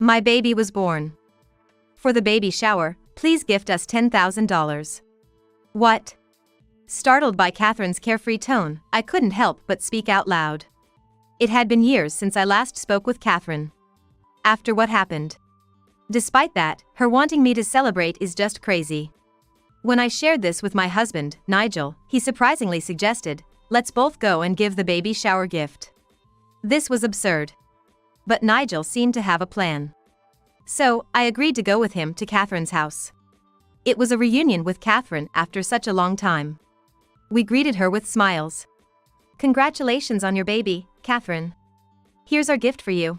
My baby was born. For the baby shower, please gift us $10,000. What? Startled by Catherine's carefree tone, I couldn't help but speak out loud. It had been years since I last spoke with Catherine. After what happened. Despite that, her wanting me to celebrate is just crazy. When I shared this with my husband, Nigel, he surprisingly suggested, let's both go and give the baby shower gift. This was absurd. But Nigel seemed to have a plan. So, I agreed to go with him to Catherine's house. It was a reunion with Catherine after such a long time. We greeted her with smiles. Congratulations on your baby, Catherine. Here's our gift for you.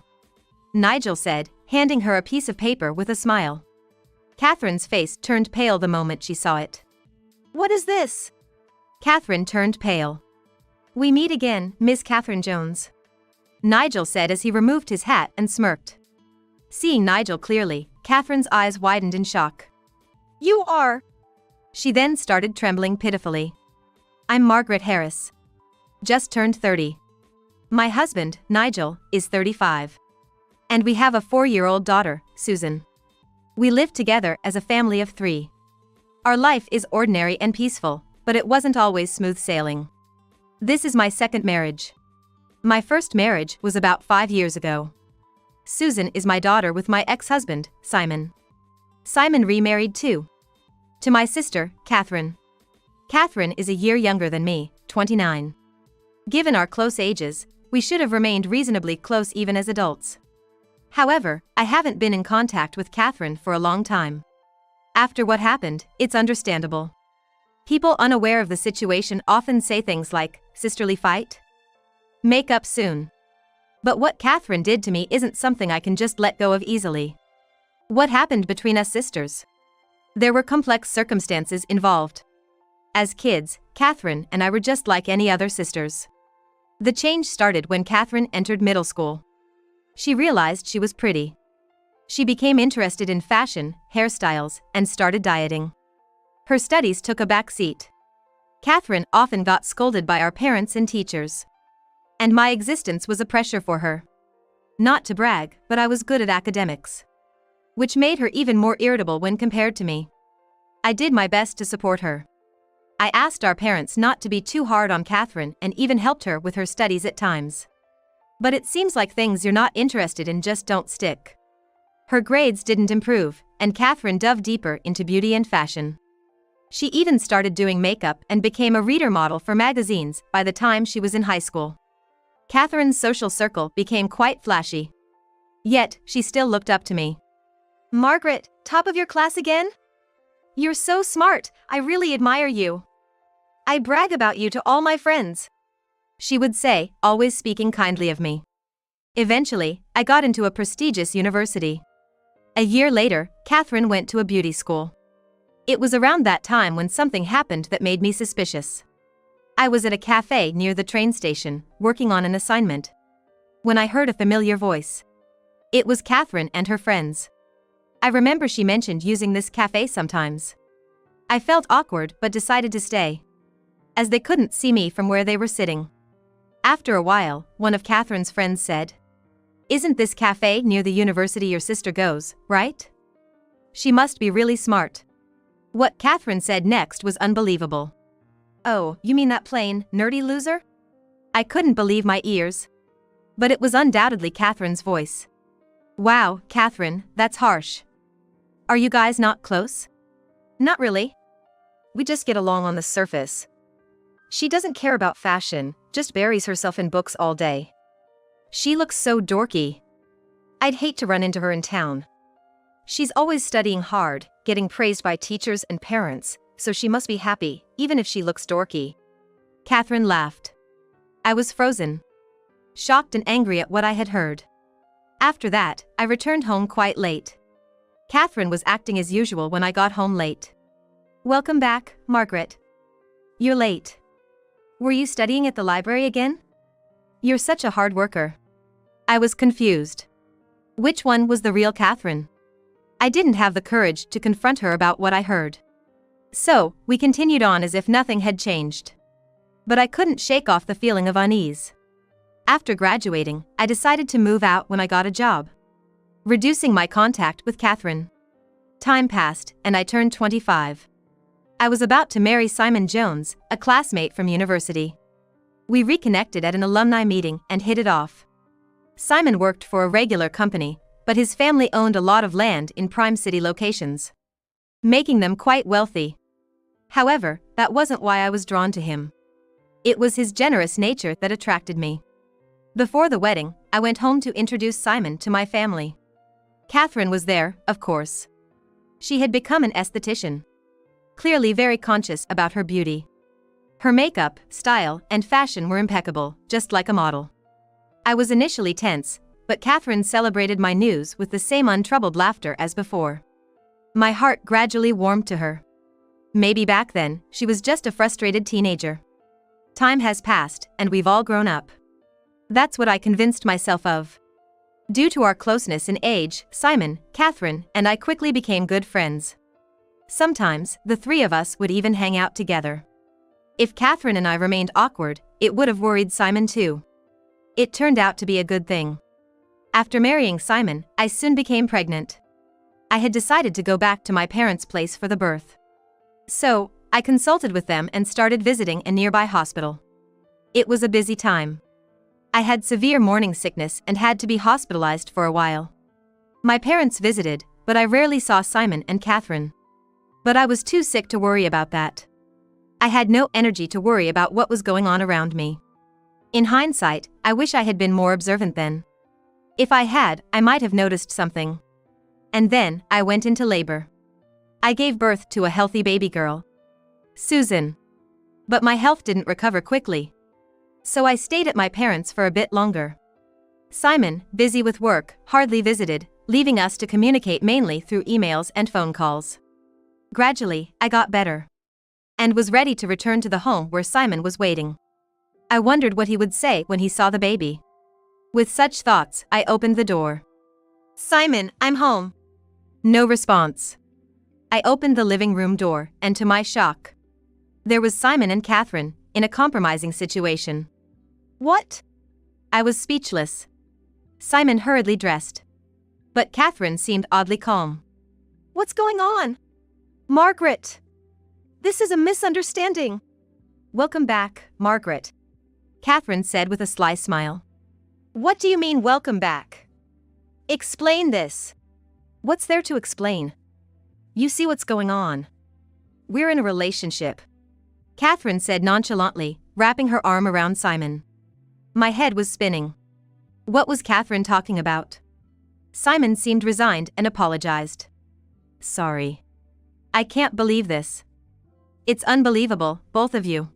Nigel said, handing her a piece of paper with a smile. Catherine's face turned pale the moment she saw it. What is this? Catherine turned pale. We meet again, Miss Catherine Jones. Nigel said as he removed his hat and smirked. Seeing Nigel clearly, Catherine's eyes widened in shock. You are... She then started trembling pitifully. I'm Margaret Harris. Just turned 30. My husband, Nigel, is 35. And we have a 4-year-old daughter, Susan. We live together as a family of 3. Our life is ordinary and peaceful, but it wasn't always smooth sailing. This is my second marriage. My first marriage was about 5 years ago. Susan is my daughter with my ex-husband, Simon. Simon remarried too. To my sister, Catherine. Catherine is a year younger than me, 29. Given our close ages, we should have remained reasonably close even as adults. However, I haven't been in contact with Catherine for a long time. After what happened, it's understandable. People unaware of the situation often say things like, sisterly fight? Make up soon. But what Catherine did to me isn't something I can just let go of easily. What happened between us sisters? There were complex circumstances involved. As kids, Catherine and I were just like any other sisters. The change started when Catherine entered middle school. She realized she was pretty. She became interested in fashion, hairstyles, and started dieting. Her studies took a back seat. Catherine often got scolded by our parents and teachers. And my existence was a pressure for her. Not to brag, but I was good at academics. Which made her even more irritable when compared to me. I did my best to support her. I asked our parents not to be too hard on Catherine and even helped her with her studies at times. But it seems like things you're not interested in just don't stick. Her grades didn't improve, and Catherine dove deeper into beauty and fashion. She even started doing makeup and became a reader model for magazines by the time she was in high school. Catherine's social circle became quite flashy. Yet, she still looked up to me. Margaret, top of your class again? You're so smart, I really admire you. I brag about you to all my friends. She would say, always speaking kindly of me. Eventually, I got into a prestigious university. A year later, Catherine went to a beauty school. It was around that time when something happened that made me suspicious. I was at a cafe near the train station, working on an assignment, when I heard a familiar voice. It was Catherine and her friends. I remember she mentioned using this cafe sometimes. I felt awkward but decided to stay, as they couldn't see me from where they were sitting. After a while, one of Catherine's friends said, "Isn't this cafe near the university your sister goes, right? She must be really smart." What Catherine said next was unbelievable. "Oh, you mean that plain, nerdy loser?" I couldn't believe my ears. But it was undoubtedly Catherine's voice. Wow, Catherine, that's harsh. Are you guys not close? Not really. We just get along on the surface. She doesn't care about fashion, just buries herself in books all day. She looks so dorky. I'd hate to run into her in town. She's always studying hard, getting praised by teachers and parents, so she must be happy, even if she looks dorky. Catherine laughed. I was frozen, shocked and angry at what I had heard. After that, I returned home quite late. Catherine was acting as usual when I got home late. Welcome back, Margaret. You're late. Were you studying at the library again? You're such a hard worker. I was confused. Which one was the real Catherine? I didn't have the courage to confront her about what I heard. So, we continued on as if nothing had changed. But I couldn't shake off the feeling of unease. After graduating, I decided to move out when I got a job. reducing my contact with Catherine. Time passed, and I turned 25. I was about to marry Simon Jones, a classmate from university. We reconnected at an alumni meeting and hit it off. Simon worked for a regular company, but his family owned a lot of land in prime city locations, making them quite wealthy. However, that wasn't why I was drawn to him. It was his generous nature that attracted me. Before the wedding, I went home to introduce Simon to my family. Catherine was there, of course. She had become an esthetician, clearly very conscious about her beauty. Her makeup, style, and fashion were impeccable, just like a model. I was initially tense, but Catherine celebrated my news with the same untroubled laughter as before. My heart gradually warmed to her. Maybe back then, she was just a frustrated teenager. Time has passed, and we've all grown up. That's what I convinced myself of. Due to our closeness in age, Simon, Catherine, and I quickly became good friends. Sometimes, the three of us would even hang out together. If Catherine and I remained awkward, it would have worried Simon too. It turned out to be a good thing. After marrying Simon, I soon became pregnant. I had decided to go back to my parents' place for the birth. So, I consulted with them and started visiting a nearby hospital. It was a busy time. I had severe morning sickness and had to be hospitalized for a while. My parents visited, but I rarely saw Simon and Catherine. But I was too sick to worry about that. I had no energy to worry about what was going on around me. In hindsight, I wish I had been more observant then. If I had, I might have noticed something. And then, I went into labor. I gave birth to a healthy baby girl, Susan. But my health didn't recover quickly. So I stayed at my parents' for a bit longer. Simon, busy with work, hardly visited, leaving us to communicate mainly through emails and phone calls. Gradually, I got better and was ready to return to the home where Simon was waiting. I wondered what he would say when he saw the baby. With such thoughts, I opened the door. "Simon, I'm home." No response. I opened the living room door, and to my shock, there was Simon and Catherine, in a compromising situation. "What?" I was speechless. Simon hurriedly dressed, but Catherine seemed oddly calm. "What's going on? Margaret! This is a misunderstanding." "Welcome back, Margaret," Catherine said with a sly smile. "What do you mean, welcome back? Explain this." "What's there to explain? You see what's going on. We're in a relationship," Catherine said nonchalantly, wrapping her arm around Simon. My head was spinning. What was Catherine talking about? Simon seemed resigned and apologized. "Sorry. I can't believe this. It's unbelievable, both of you.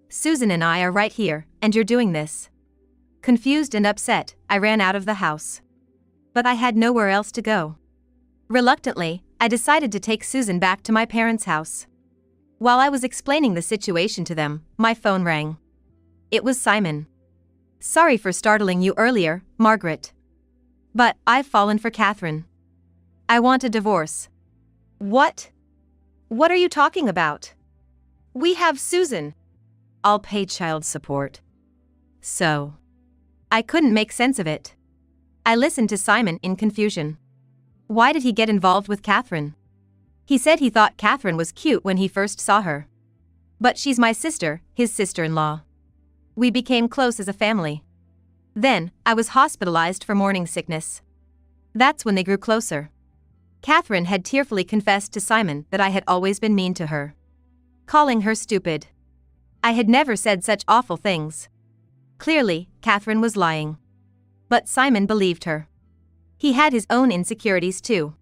Susan and I are right here, and you're doing this." Confused and upset, I ran out of the house. But I had nowhere else to go. Reluctantly, I decided to take Susan back to my parents' house. While I was explaining the situation to them, my phone rang. It was Simon. "Sorry for startling you earlier, Margaret. But I've fallen for Catherine. I want a divorce." "What? What are you talking about? We have Susan." "I'll pay child support." "So?" I couldn't make sense of it. I listened to Simon in confusion. Why did he get involved with Catherine? He said he thought Catherine was cute when he first saw her. But she's my sister, his sister-in-law. We became close as a family. Then, I was hospitalized for morning sickness. That's when they grew closer. Catherine had tearfully confessed to Simon that I had always been mean to her, calling her stupid. I had never said such awful things. Clearly, Catherine was lying. But Simon believed her. He had his own insecurities too.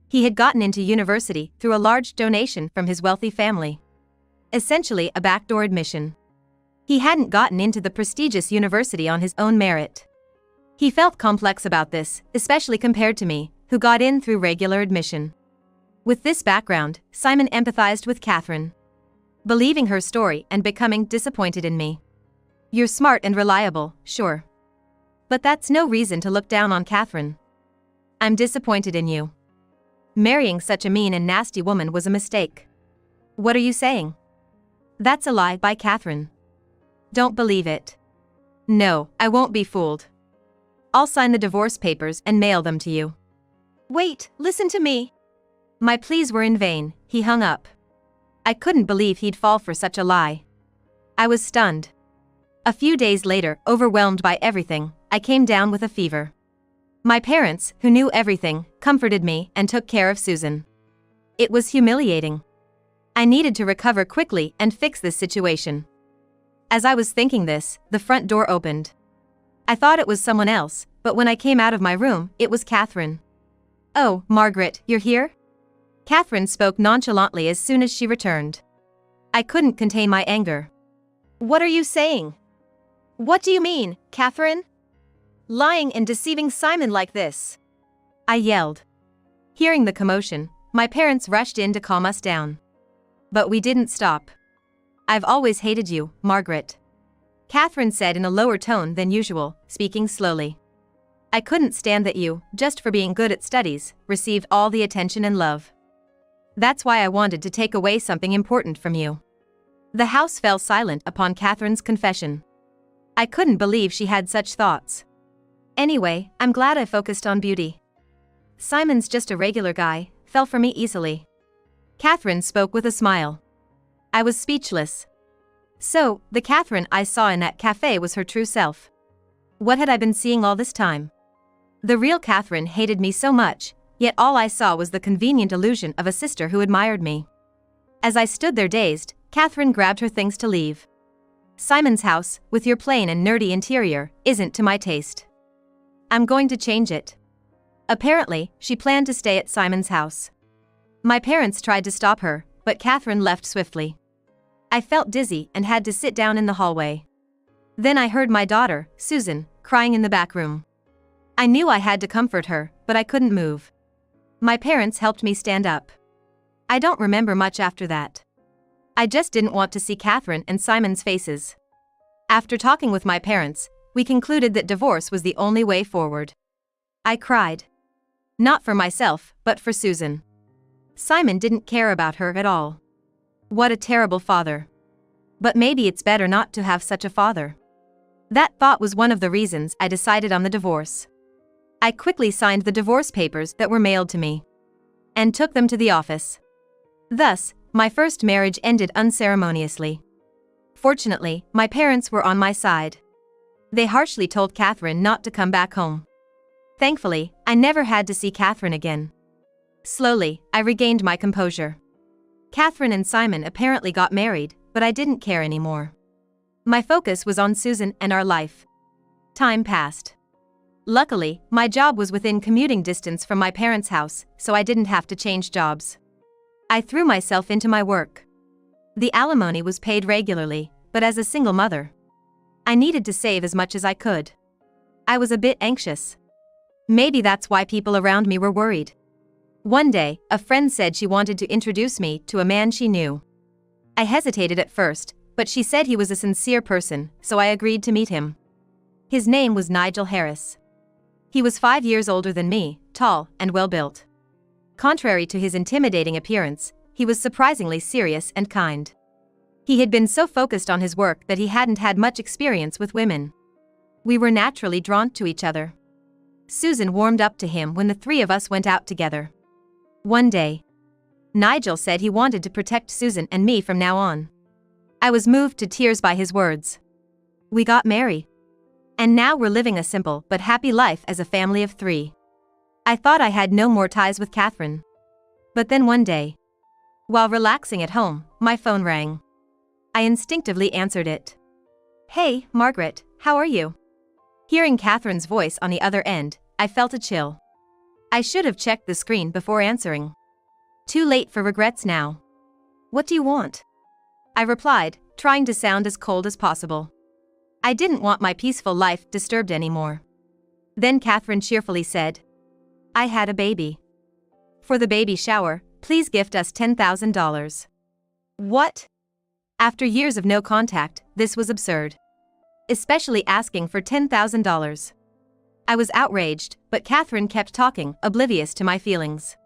He had gotten into university through a large donation from his wealthy family. Essentially a backdoor admission. He hadn't gotten into the prestigious university on his own merit. He felt complex about this, especially compared to me, who got in through regular admission. With this background, Simon empathized with Catherine, believing her story and becoming disappointed in me. "You're smart and reliable, sure. But that's no reason to look down on Catherine. I'm disappointed in you. Marrying such a mean and nasty woman was a mistake." "What are you saying?" "That's a lie by Catherine. Don't believe it." "No, I won't be fooled. I'll sign the divorce papers and mail them to you. Wait, listen to me. My pleas were in vain. He hung up. I couldn't believe he'd fall for such a lie. I was stunned. A few days later, overwhelmed by everything, I came down with a fever. My parents, who knew everything, comforted me and took care of Susan. It was humiliating. I needed to recover quickly and fix this situation. As I was thinking this, the front door opened. I thought it was someone else, but when I came out of my room, it was Catherine. "Oh, Margaret, you're here?" Catherine spoke nonchalantly as soon as she returned. I couldn't contain my anger. "What are you saying? What do you mean, Catherine? Lying and deceiving Simon like this?" I yelled. Hearing the commotion, my parents rushed in to calm us down. But we didn't stop. "I've always hated you, Margaret," Catherine said in a lower tone than usual, speaking slowly. "I couldn't stand that you, just for being good at studies, received all the attention and love. That's why I wanted to take away something important from you." The house fell silent upon Catherine's confession. I couldn't believe she had such thoughts. Anyway, I'm glad I focused on beauty. Simon's just a regular guy, fell for me easily. Catherine spoke with a smile. I was speechless. So, the Catherine I saw in that cafe was her true self. What had I been seeing all this time? The real Catherine hated me so much, yet all I saw was the convenient illusion of a sister who admired me. As I stood there dazed, Catherine grabbed her things to leave. "Simon's house, with your plain and nerdy interior, isn't to my taste. I'm going to change it." Apparently, she planned to stay at Simon's house. My parents tried to stop her, but Catherine left swiftly. I felt dizzy and had to sit down in the hallway. Then I heard my daughter, Susan, crying in the back room. I knew I had to comfort her, but I couldn't move. My parents helped me stand up. I don't remember much after that. I just didn't want to see Catherine and Simon's faces. After talking with my parents, we concluded that divorce was the only way forward. I cried. Not for myself, but for Susan. Simon didn't care about her at all. What a terrible father. But maybe it's better not to have such a father. That thought was one of the reasons I decided on the divorce. I quickly signed the divorce papers that were mailed to me and took them to the office. Thus, my first marriage ended unceremoniously. Fortunately, my parents were on my side. They harshly told Catherine not to come back home. Thankfully, I never had to see Catherine again. Slowly, I regained my composure. Catherine and Simon apparently got married, but I didn't care anymore. My focus was on Susan and our life. Time passed. Luckily, my job was within commuting distance from my parents' house, so I didn't have to change jobs. I threw myself into my work. The alimony was paid regularly, but as a single mother, I needed to save as much as I could. I was a bit anxious. Maybe that's why people around me were worried. One day, a friend said she wanted to introduce me to a man she knew. I hesitated at first, but she said he was a sincere person, so I agreed to meet him. His name was Nigel Harris. He was 5 years older than me, tall and well-built. Contrary to his intimidating appearance, he was surprisingly serious and kind. He had been so focused on his work that he hadn't had much experience with women. We were naturally drawn to each other. Susan warmed up to him when the three of us went out together. One day, Nigel said he wanted to protect Susan and me from now on. I was moved to tears by his words. We got married. And now we're living a simple but happy life as a family of 3. I thought I had no more ties with Catherine. But then one day, while relaxing at home, my phone rang. I instinctively answered it. "Hey, Margaret, how are you?" Hearing Catherine's voice on the other end, I felt a chill. I should have checked the screen before answering. Too late for regrets now. "What do you want?" I replied, trying to sound as cold as possible. I didn't want my peaceful life disturbed anymore. Then Catherine cheerfully said, "I had a baby. For the baby shower, please gift us $10,000. What? After years of no contact, this was absurd. Especially asking for $10,000. I was outraged, but Catherine kept talking, oblivious to my feelings.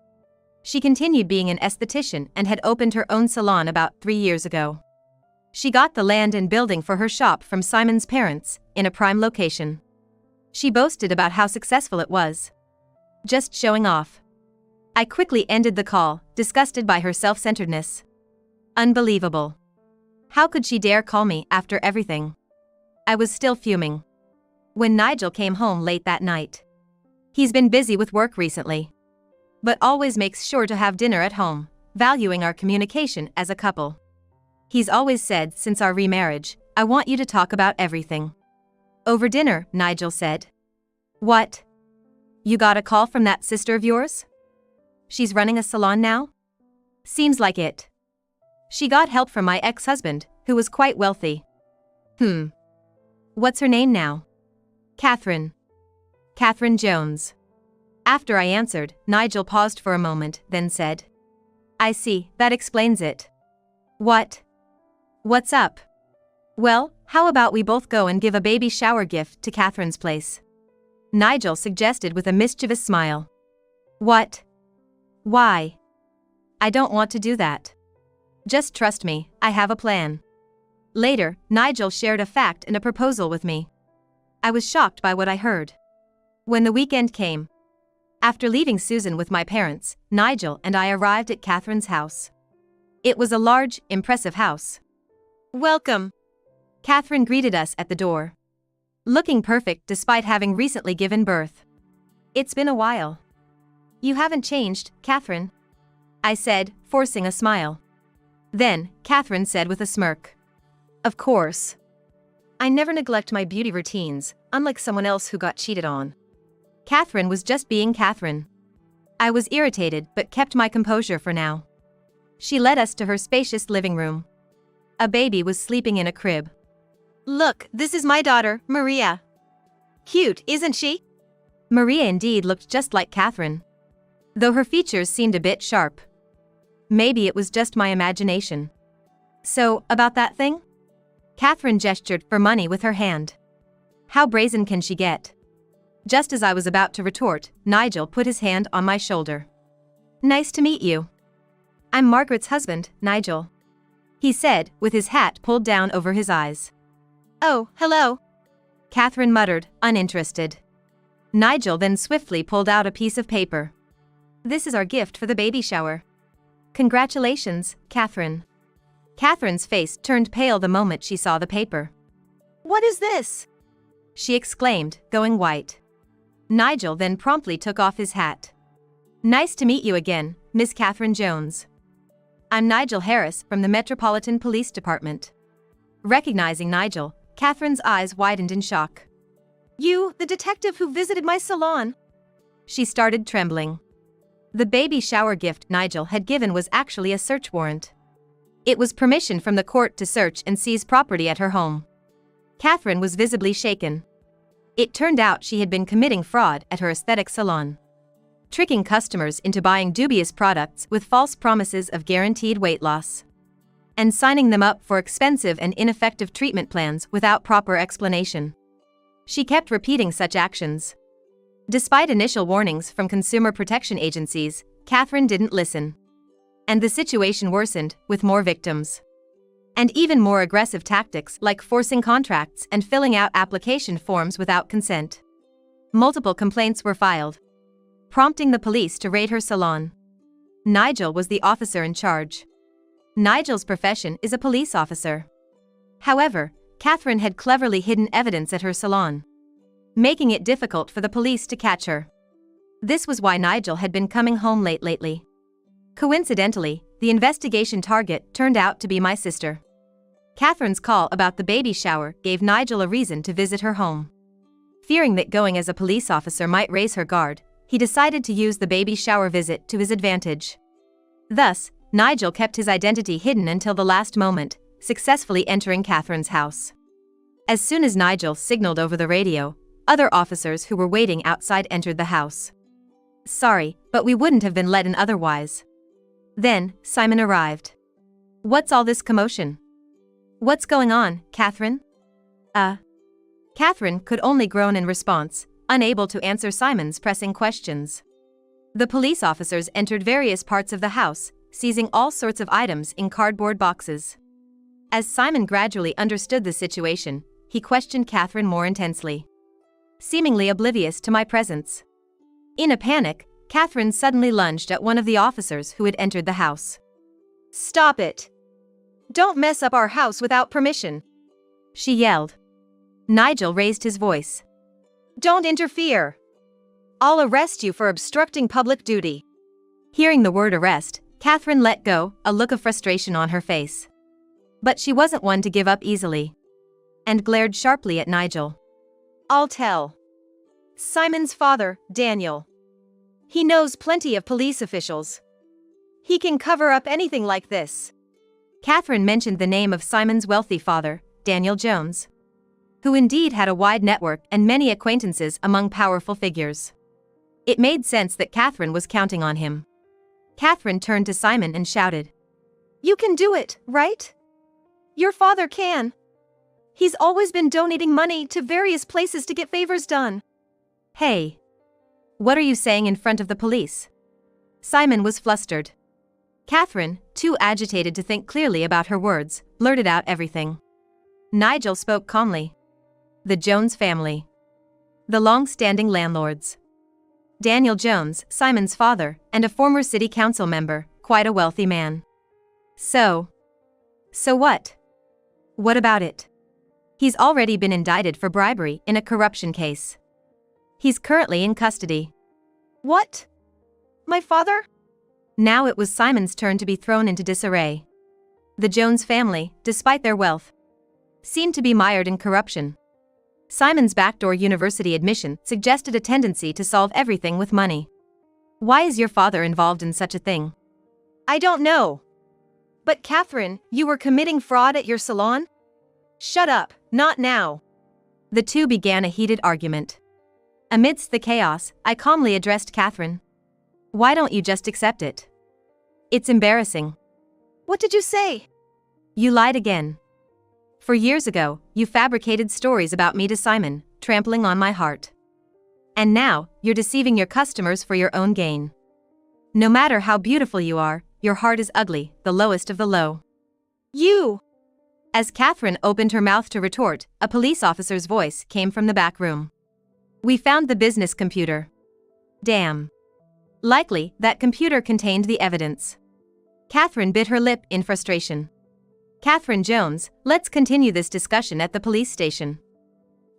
She continued being an esthetician and had opened her own salon about 3 years ago. She got the land and building for her shop from Simon's parents, in a prime location. She boasted about how successful it was. Just showing off. I quickly ended the call, disgusted by her self-centeredness. Unbelievable. How could she dare call me after everything? I was still fuming when Nigel came home late that night. He's been busy with work recently, but always makes sure to have dinner at home, valuing our communication as a couple. He's always said since our remarriage, "I want you to talk about everything." Over dinner, Nigel said. "What? You got a call from that sister of yours? She's running a salon now? Seems like it. She got help from my ex-husband, who was quite wealthy." What's her name now?" "Catherine. Catherine Jones." After I answered, Nigel paused for a moment, then said, "I see, that explains it." "What? What's up?" "Well, how about we both go and give a baby shower gift to Catherine's place?" Nigel suggested with a mischievous smile. "What? Why? I don't want to do that. Just trust me, I have a plan." Later, Nigel shared a fact and a proposal with me. I was shocked by what I heard. When the weekend came, after leaving Susan with my parents, Nigel and I arrived at Catherine's house. It was a large, impressive house. "Welcome." Catherine greeted us at the door, looking perfect despite having recently given birth. "It's been a while." "You haven't changed, Catherine," I said, forcing a smile. Then, Catherine said with a smirk, "Of course. I never neglect my beauty routines, unlike someone else who got cheated on." Catherine was just being Catherine. I was irritated but kept my composure for now. She led us to her spacious living room. A baby was sleeping in a crib. "Look, this is my daughter, Maria. Cute, isn't she?" Maria indeed looked just like Catherine, though her features seemed a bit sharp. Maybe it was just my imagination. "So, about that thing?" Catherine gestured for money with her hand. How brazen can she get? Just as I was about to retort, Nigel put his hand on my shoulder. "Nice to meet you. I'm Margaret's husband, Nigel," he said, with his hat pulled down over his eyes. "Oh, hello," Catherine muttered, uninterested. Nigel then swiftly pulled out a piece of paper. "This is our gift for the baby shower. Congratulations, Catherine." Catherine's face turned pale the moment she saw the paper. "What is this?" she exclaimed, going white. Nigel then promptly took off his hat. "Nice to meet you again, Miss Catherine Jones. I'm Nigel Harris from the Metropolitan Police Department." Recognizing Nigel, Catherine's eyes widened in shock. "You, the detective who visited my salon?" She started trembling. The baby shower gift Nigel had given was actually a search warrant. It was permission from the court to search and seize property at her home. Catherine was visibly shaken. It turned out she had been committing fraud at her aesthetic salon, tricking customers into buying dubious products with false promises of guaranteed weight loss, and signing them up for expensive and ineffective treatment plans without proper explanation. She kept repeating such actions. Despite initial warnings from consumer protection agencies, Catherine didn't listen. And the situation worsened, with more victims. And even more aggressive tactics like forcing contracts and filling out application forms without consent. Multiple complaints were filed, prompting the police to raid her salon. Nigel was the officer in charge. Nigel's profession is a police officer. However, Catherine had cleverly hidden evidence at her salon, making it difficult for the police to catch her. This was why Nigel had been coming home late lately. Coincidentally, the investigation target turned out to be my sister. Catherine's call about the baby shower gave Nigel a reason to visit her home. Fearing that going as a police officer might raise her guard, he decided to use the baby shower visit to his advantage. Thus, Nigel kept his identity hidden until the last moment, successfully entering Catherine's house. As soon as Nigel signaled over the radio, other officers who were waiting outside entered the house. "Sorry, but we wouldn't have been let in otherwise." Then, Simon arrived. "What's all this commotion? What's going on, Catherine?" Catherine could only groan in response, unable to answer Simon's pressing questions. The police officers entered various parts of the house, seizing all sorts of items in cardboard boxes. As Simon gradually understood the situation, he questioned Catherine more intensely. seemingly oblivious to my presence. In a panic, Catherine suddenly lunged at one of the officers who had entered the house. "Stop it! Don't mess up our house without permission!" she yelled. Nigel raised his voice. "Don't interfere! I'll arrest you for obstructing public duty." Hearing the word arrest, Catherine let go, a look of frustration on her face. But she wasn't one to give up easily, and glared sharply at Nigel. "I'll tell Simon's father, Daniel. He knows plenty of police officials. He can cover up anything like this." Catherine mentioned the name of Simon's wealthy father, Daniel Jones, who indeed had a wide network and many acquaintances among powerful figures. It made sense that Catherine was counting on him. Catherine turned to Simon and shouted, "You can do it, right? Your father can. He's always been donating money to various places to get favors done." "Hey! What are you saying in front of the police?" Simon was flustered. Catherine, too agitated to think clearly about her words, blurted out everything. Nigel spoke calmly. "The Jones family. The long-standing landlords. Daniel Jones, Simon's father, and a former city council member, quite a wealthy man. So what? What about it? He's already been indicted for bribery in a corruption case. He's currently in custody." "What? My father?" Now it was Simon's turn to be thrown into disarray. The Jones family, despite their wealth, seemed to be mired in corruption. Simon's backdoor university admission suggested a tendency to solve everything with money. "Why is your father involved in such a thing?" "I don't know. But Catherine, you were committing fraud at your salon?" "Shut up, not now." The two began a heated argument. Amidst the chaos, I calmly addressed Catherine. "Why don't you just accept it? It's embarrassing." "What did you say?" "You lied again. For years ago, you fabricated stories about me to Simon, trampling on my heart. And now, you're deceiving your customers for your own gain. No matter how beautiful you are, your heart is ugly, the lowest of the low." "You!" As Catherine opened her mouth to retort, a police officer's voice came from the back room. "We found the business computer." "Damn. Likely, that computer contained the evidence." Catherine bit her lip in frustration. "Catherine Jones, let's continue this discussion at the police station.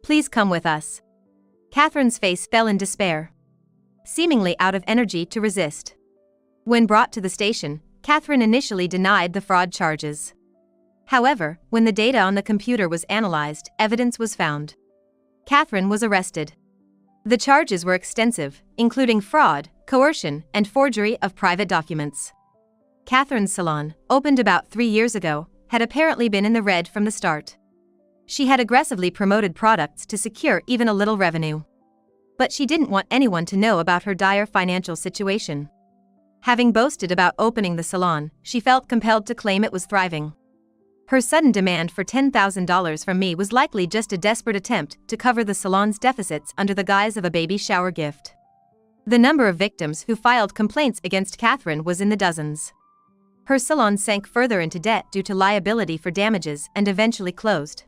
Please come with us." Catherine's face fell in despair, seemingly out of energy to resist. When brought to the station, Catherine initially denied the fraud charges. However, when the data on the computer was analyzed, evidence was found. Catherine was arrested. The charges were extensive, including fraud, coercion, and forgery of private documents. Catherine's salon, opened about 3 years ago, had apparently been in the red from the start. She had aggressively promoted products to secure even a little revenue. But she didn't want anyone to know about her dire financial situation. Having boasted about opening the salon, she felt compelled to claim it was thriving. Her sudden demand for $10,000 from me was likely just a desperate attempt to cover the salon's deficits under the guise of a baby shower gift. The number of victims who filed complaints against Catherine was in the dozens. Her salon sank further into debt due to liability for damages and eventually closed,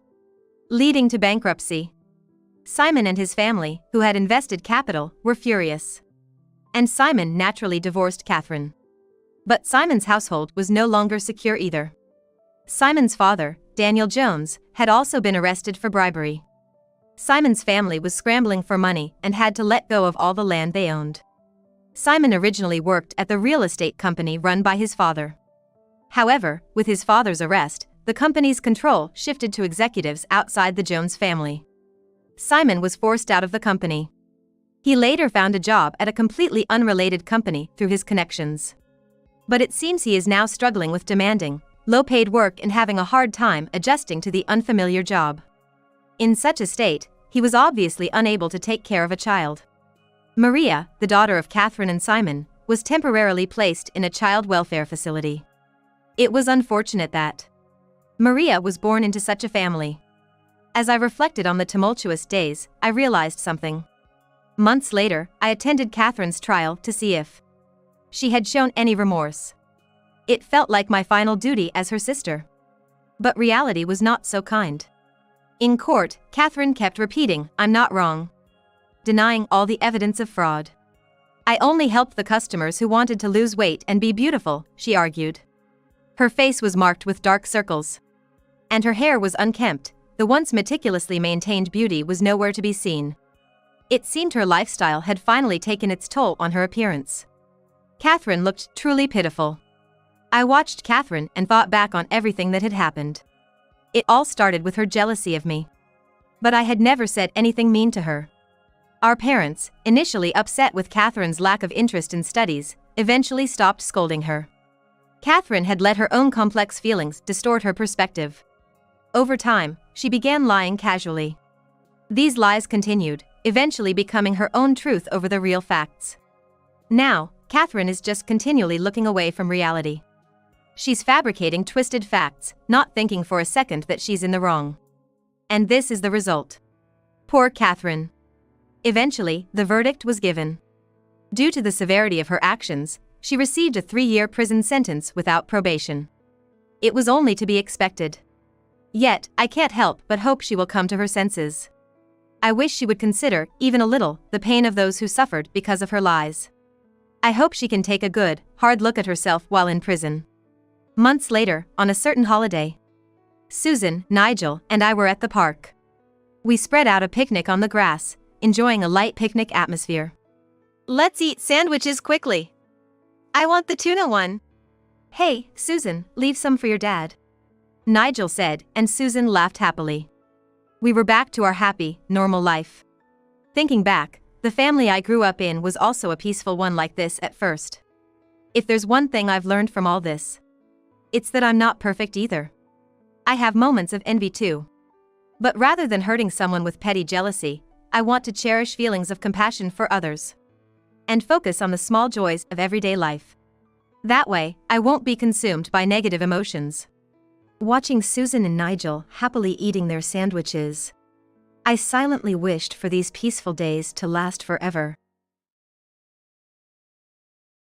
leading to bankruptcy. Simon and his family, who had invested capital, were furious. And Simon naturally divorced Catherine. But Simon's household was no longer secure either. Simon's father, Daniel Jones, had also been arrested for bribery. Simon's family was scrambling for money and had to let go of all the land they owned. Simon originally worked at the real estate company run by his father. However, with his father's arrest, the company's control shifted to executives outside the Jones family. Simon was forced out of the company. He later found a job at a completely unrelated company through his connections. But it seems he is now struggling with demanding, low-paid work and having a hard time adjusting to the unfamiliar job. In such a state, he was obviously unable to take care of a child. Maria, the daughter of Catherine and Simon, was temporarily placed in a child welfare facility. It was unfortunate that Maria was born into such a family. As I reflected on the tumultuous days, I realized something. Months later, I attended Catherine's trial to see if she had shown any remorse. It felt like my final duty as her sister. But reality was not so kind. In court, Catherine kept repeating, "I'm not wrong. denying all the evidence of fraud. "I only helped the customers who wanted to lose weight and be beautiful," she argued. Her face was marked with dark circles. And her hair was unkempt, the once meticulously maintained beauty was nowhere to be seen. It seemed her lifestyle had finally taken its toll on her appearance. Catherine looked truly pitiful. I watched Catherine and thought back on everything that had happened. It all started with her jealousy of me. But I had never said anything mean to her. Our parents, initially upset with Catherine's lack of interest in studies, eventually stopped scolding her. Catherine had let her own complex feelings distort her perspective. Over time, she began lying casually. These lies continued, eventually becoming her own truth over the real facts. Now, Catherine is just continually looking away from reality. She's fabricating twisted facts, not thinking for a second that she's in the wrong. And this is the result. Poor Catherine. Eventually, the verdict was given. Due to the severity of her actions, she received a 3-year prison sentence without probation. It was only to be expected. Yet, I can't help but hope she will come to her senses. I wish she would consider, even a little, the pain of those who suffered because of her lies. I hope she can take a good, hard look at herself while in prison. Months later, on a certain holiday, Susan, Nigel, and I were at the park. We spread out a picnic on the grass, enjoying a light picnic atmosphere. "Let's eat sandwiches quickly. I want the tuna one." "Hey, Susan, leave some for your dad," Nigel said, and Susan laughed happily. We were back to our happy, normal life. Thinking back, the family I grew up in was also a peaceful one like this at first. If there's one thing I've learned from all this, it's that I'm not perfect either. I have moments of envy too. But rather than hurting someone with petty jealousy, I want to cherish feelings of compassion for others. And focus on the small joys of everyday life. That way, I won't be consumed by negative emotions. Watching Susan and Nigel happily eating their sandwiches, I silently wished for these peaceful days to last forever.